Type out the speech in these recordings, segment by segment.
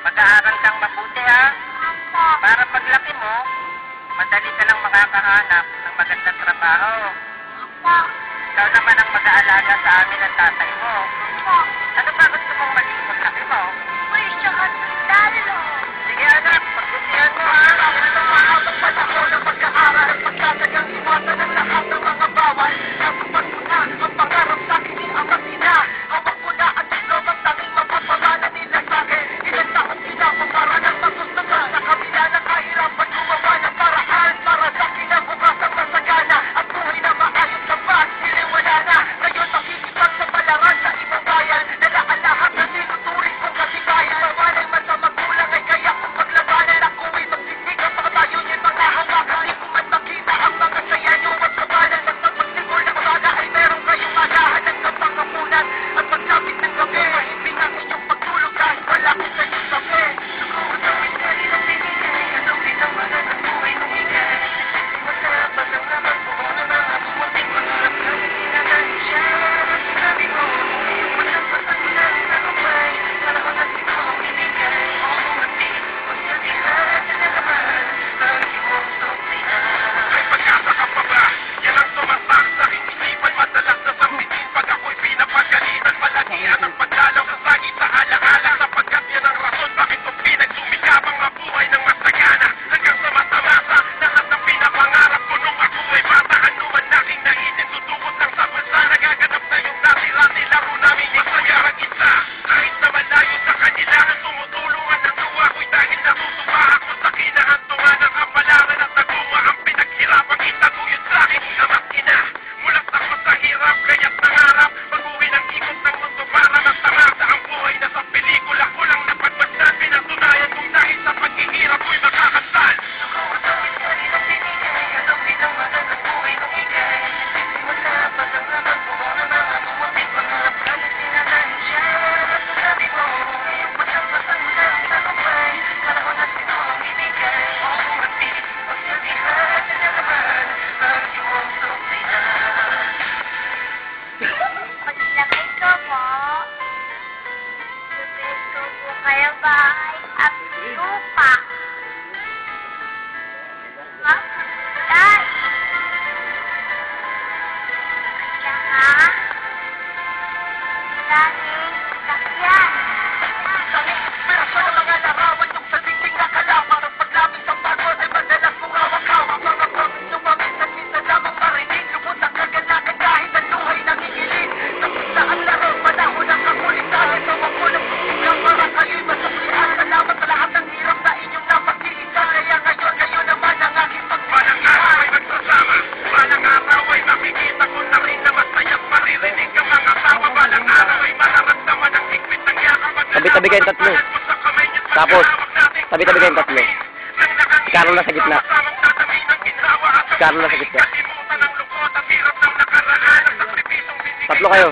Mag-aaral kang mabuti, ha? Opo. Para paglaki mo, madali ka lang makakahanap ng magandang trabaho. Opo. Ikaw naman ang mag-aalaga sa amin ng tatay mo. Opo. Ano ba gusto mong maging paglaki mo? Pulis tsaka sundalo. Sige anak, pagbutihan mo, ha? Mahabang panahon ng pag-aaral at pagkatagang iwasan ng lahat ng mga bawal. Natupad mo na ang pangarap sa akin ni Amang Ina. Hawak mo na ang diploma tanging mapapamana nila sa akin. Ilang taong pinapapara ng magustuhan sa kabila ng kahirapan gumawa ng paraan para sa kinabukasan masagana at buhay na maayos sa pag siliwala na. Ngayon makikipag sa palaran sa ibang bayan. Nalaalahat na tinuturing kong kasibayan. Mawanay man sa magulang ay kaya kong paglabanan. Ako'y magtitigan baka tayo niya mga hawakan. Di ko man makita ang mga saya niyo at kabalan. At pagpagsigol ng umaga ay meron kayong agahan ng kapangapunan. At pagsapit ng gabi, mahimbing ang inyong pagtulog kahit wala ko sa iyong sabi. Ako ang pinili ng binigay, kanawin ang magandang buhay ng higay. Masarap ang naman po na mga bumunting pangarap na sinanay siya. Sabi ko, walang pasagulan na kumay. Panahon na sino ang binigay. Umumunti, pagsabihan na naman. Lagi mong suksihan. May pag-asa ka pa ba? Yan ang tumatak sa aking isipan. Madalas na sambitin pag ako'y pinapagalitan. Malagian ang pagdalaw sa sagi sa alaala. Sapagkat yan ang rason bakit ko pinagsumikapang mabuhay ng masagana. Hanggang sa matamasa, lahat ng pinapangarap ko nung ako ay bata. Ano man aking naisin, tutukot lang sa bansa. Nagaganap na yung dati-rati laro namin masaya ang isa. Kahit na malayo sa kanila, ang tumutulungan ng luwa ko'y dahil natutuwa ako sa kinahantungan ng kapalaran at naguwa ang pinaghirapang itaguyod sa akin. Ama't ina, mulat ako sa hirap, kaya't nangarap. Pag-uwi ng ikot ng mundo para magtamasa ang buhay na sa pelikula ko lang napagmasdan. Pinatunayan kong dahil sa paghihirap ko'y makakasal. Ako ang tawid ka rin ang binigay, kanawin ang magandang buhay ng higay. Masarap ang naman po na mga bumunting pangarap na sinanay siya. Sabi mo, walang pasagulan na kumay. Panahon na sino ang binigay. Umumunti, pagsabihan na naman. Lagi mong suksihan. Paglaki ko po, bibili ko po kayo bahay at lupa. Mapulan. At saka, daming sakyan. Sa inspirasyon ng mga larawan yung sa dingding na kalawang. Ang paglapit sa pagod ay madalas mong hawak-hawak. Mga promise yung maminsan minsan lamang marinig. Lubos ang kaganakan kahit ang luhay nanginginig. Tapos na ang laro, panahon ang kakulitan. Sa magulang pusigang para kayo'y masuklian. Salamat sa lahat ng hirap na inyong napag-iisan. Kaya ngayon, kayo naman ang aking pagpalang araw ay magsasama. Balang araw ay makikita ko na rin na masaya't maririnig ang mga tawa. Balang araw ay mararamdaman ang higpit ng yakap. Tabi-tabi kayong tatlo. Tapos, tabi-tabi kayong tatlo. Si Carol nasa gitna. Si Carol nasa gitna. Tatlo kayo.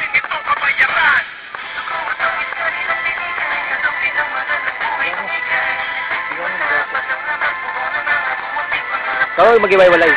Ikaw mag-iwalay.